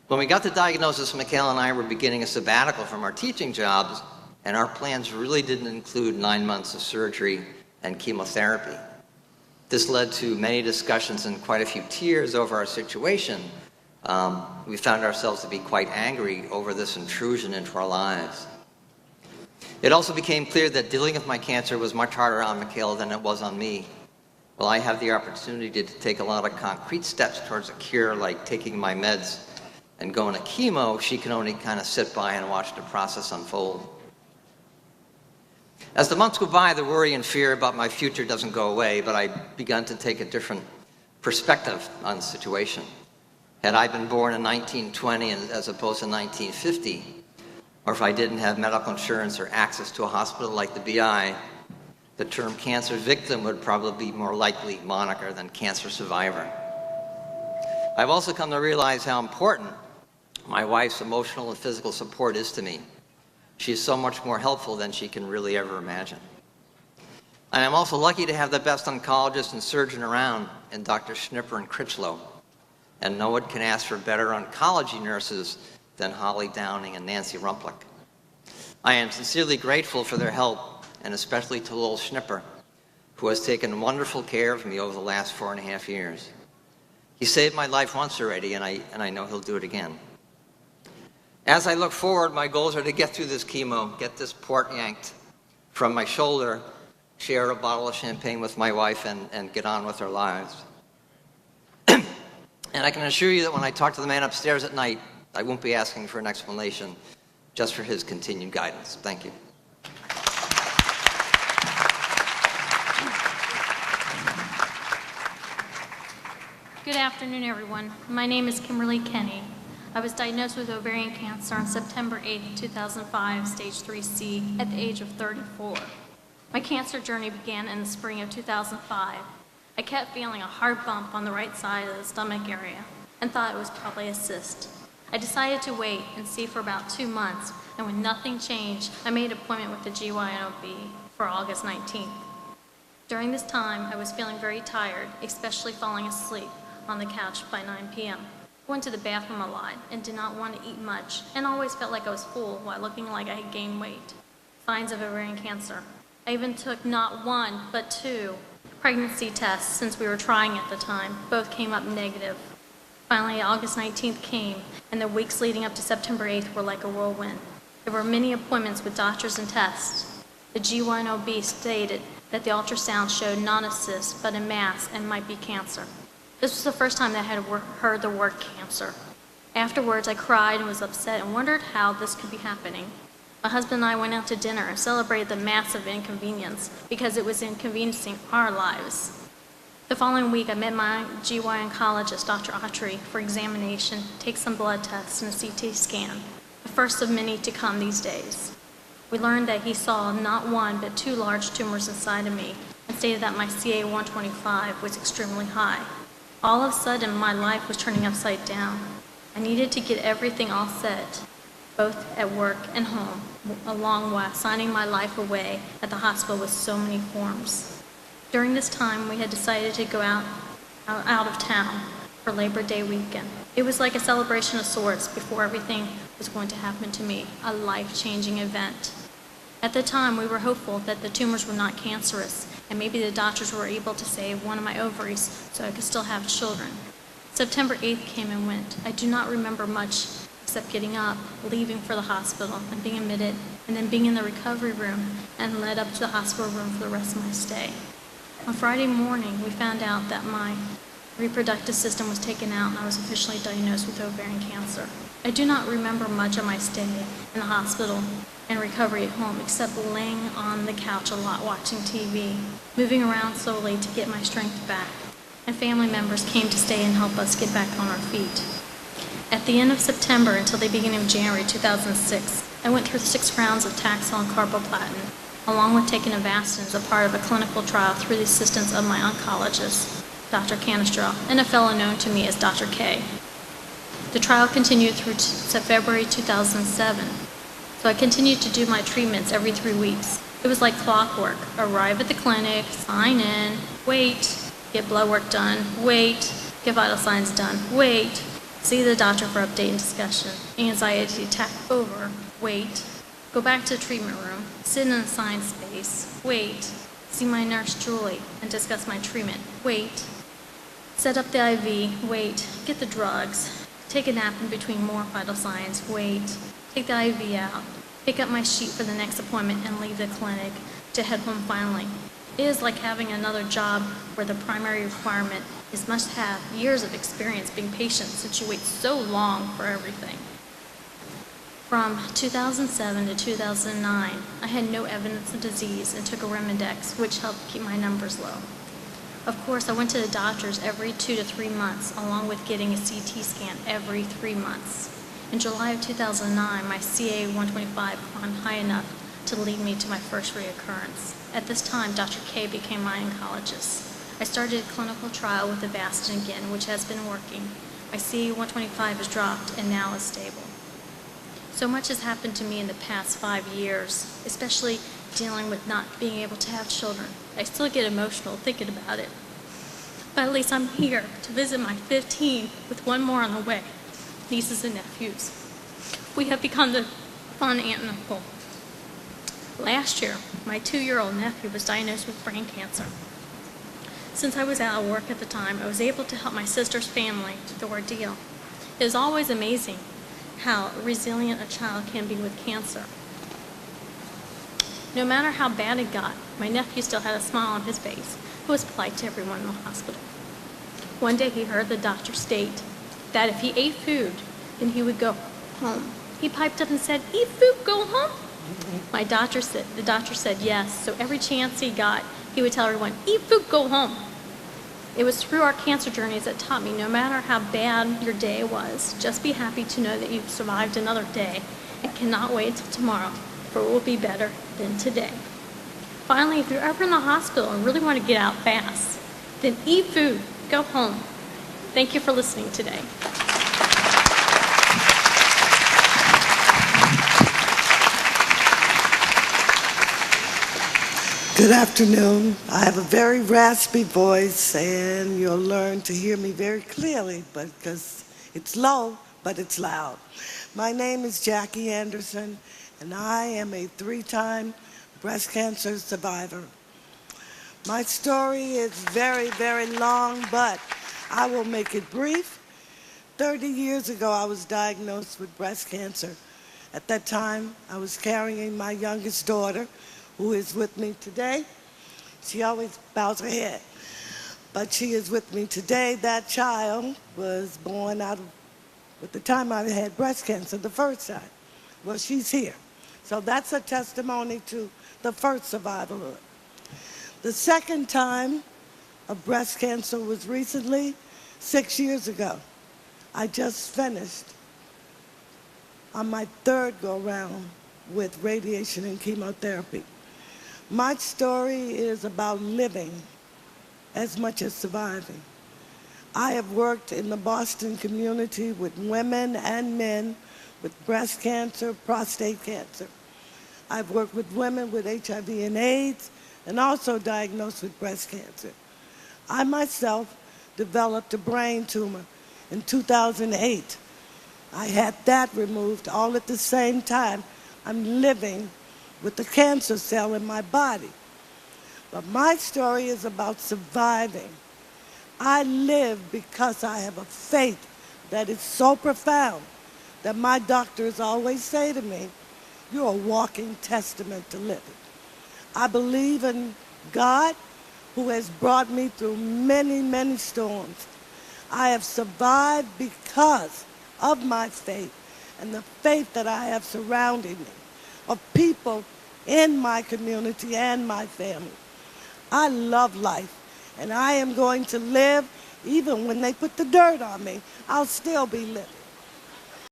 When we got the diagnosis, Michaela and I were beginning a sabbatical from our teaching jobs, and our plans really didn't include 9 months of surgery and chemotherapy. This led to many discussions and quite a few tears over our situation. We found ourselves to be quite angry over this intrusion into our lives. It also became clear that dealing with my cancer was much harder on Michaela than it was on me. While I have the opportunity to take a lot of concrete steps towards a cure, like taking my meds and going to chemo, she can only kind of sit by and watch the process unfold. As the months go by, the worry and fear about my future doesn't go away, but I begun to take a different perspective on the situation. Had I been born in 1920 as opposed to 1950, or if I didn't have medical insurance or access to a hospital like the BI, the term cancer victim would probably be more likely moniker than cancer survivor. I've also come to realize how important my wife's emotional and physical support is to me. She is so much more helpful than she can really ever imagine. And I'm also lucky to have the best oncologist and surgeon around in Dr. Schnipper and Critchlow. And no one can ask for better oncology nurses than Holly Downing and Nancy Rumplick. I am sincerely grateful for their help, and especially to Lowell Schnipper, who has taken wonderful care of me over the last 4.5 years. He saved my life once already, and I know he'll do it again. As I look forward, my goals are to get through this chemo, get this port yanked from my shoulder, share a bottle of champagne with my wife, and get on with our lives. And I can assure you that when I talk to the man upstairs at night, I won't be asking for an explanation, just for his continued guidance. Thank you. Good afternoon, everyone. My name is Kimberly Kenny. I was diagnosed with ovarian cancer on September 8, 2005, stage 3C, at the age of 34. My cancer journey began in the spring of 2005. I kept feeling a hard bump on the right side of the stomach area and thought it was probably a cyst. I decided to wait and see for about 2 months, and when nothing changed, I made an appointment with the GYNOB for August 19th. During this time, I was feeling very tired, especially falling asleep on the couch by 9 p.m. I went to the bathroom a lot and did not want to eat much, and always felt like I was full while looking like I had gained weight. Signs of ovarian cancer. I even took not 1, but 2 pregnancy tests since we were trying at the time. Both came up negative. Finally, August 19th came, and the weeks leading up to September 8th were like a whirlwind. There were many appointments with doctors and tests. The GYNOB stated that the ultrasound showed non-cyst, but a mass and might be cancer. This was the first time that I had heard the word cancer. Afterwards, I cried and was upset and wondered how this could be happening. My husband and I went out to dinner and celebrated the massive inconvenience because it was inconveniencing our lives. The following week, I met my GY oncologist, Dr. Autry, for examination, take some blood tests and a CT scan, the first of many to come these days. We learned that he saw not 1, but 2 large tumors inside of me and stated that my CA-125 was extremely high. All of a sudden, my life was turning upside down. I needed to get everything all set, both at work and home, along with signing my life away at the hospital with so many forms. During this time, we had decided to go out of town for Labor Day weekend. It was like a celebration of sorts before everything was going to happen to me, a life-changing event. At the time, we were hopeful that the tumors were not cancerous, and maybe the doctors were able to save one of my ovaries so I could still have children. September 8th came and went. I do not remember much except getting up, leaving for the hospital, and being admitted, and then being in the recovery room and led up to the hospital room for the rest of my stay. On Friday morning, we found out that my reproductive system was taken out and I was officially diagnosed with ovarian cancer. I do not remember much of my stay in the hospital and recovery at home, except laying on the couch a lot watching TV, moving around slowly to get my strength back, and family members came to stay and help us get back on our feet. At the end of September until the beginning of January 2006, I went through 6 rounds of Taxol and carboplatin, along with taking Avastin as a part of a clinical trial through the assistance of my oncologist, Dr. Canistrell, and a fellow known to me as Dr. K. The trial continued through February 2007, so I continued to do my treatments every 3 weeks. It was like clockwork. Arrive at the clinic, sign in, wait, get blood work done, wait, get vital signs done, wait, See the doctor for update and discussion. Anxiety attack over. Wait. Go back to the treatment room. Sit in an assigned space. Wait. See my nurse Julie and discuss my treatment. Wait. Set up the IV. Wait. Get the drugs. Take a nap in between more vital signs. Wait. Take the IV out. Pick up my sheet for the next appointment and leave the clinic to head home finally. It is like having another job where the primary requirement is must have years of experience being patient since you wait so long for everything. From 2007 to 2009, I had no evidence of disease and took a Arimidex, which helped keep my numbers low. Of course, I went to the doctors every 2 to 3 months, along with getting a CT scan every 3 months. In July of 2009, my CA 125 climbed high enough to lead me to my first reoccurrence. At this time, Dr. K became my oncologist. I started a clinical trial with Avastin again, which has been working. My CA 125 has dropped and now is stable. So much has happened to me in the past 5 years, especially dealing with not being able to have children. I still get emotional thinking about it. But at least I'm here to visit my 15 with one more on the way, nieces and nephews. We have become the fun aunt and uncle. Last year, my 2-year-old nephew was diagnosed with brain cancer. Since I was out of work at the time, I was able to help my sister's family with the ordeal. It is always amazing how resilient a child can be with cancer. No matter how bad it got, my nephew still had a smile on his face, who was polite to everyone in the hospital. One day he heard the doctor state that if he ate food, then he would go home. He piped up and said, "Eat food, go home." The doctor said yes, so every chance he got, he would tell everyone, "Eat food, go home." It was through our cancer journeys that taught me no matter how bad your day was, just be happy to know that you've survived another day and cannot wait until tomorrow, for it will be better than today. Finally, if you're ever in the hospital and really want to get out fast, then eat food, go home. Thank you for listening today. Good afternoon. I have a very raspy voice, and you'll learn to hear me very clearly, but because it's low, but it's loud. My name is Jackie Anderson, and I am a 3-time breast cancer survivor. My story is very, very long, but I will make it brief. 30 years ago, I was diagnosed with breast cancer. At that time, I was carrying my youngest daughter, who is with me today. She always bows her head, but she is with me today. That child was born at the time I had breast cancer, the first time. Well, she's here. So that's a testimony to the first survivalhood. The second time of breast cancer was recently, 6 years ago. I just finished on my 3rd go-round with radiation and chemotherapy. My story is about living as much as surviving. I have worked in the Boston community with women and men with breast cancer, prostate cancer. I've worked with women with HIV and AIDS and also diagnosed with breast cancer. I myself developed a brain tumor in 2008. I had that removed all at the same time. I'm living with the cancer cell in my body. But my story is about surviving. I live because I have a faith that is so profound that my doctors always say to me, "You're a walking testament to living." I believe in God, who has brought me through many, many storms. I have survived because of my faith and the faith that I have surrounded me, of people in my community and my family. I love life, and I am going to live even when they put the dirt on me. I'll still be living.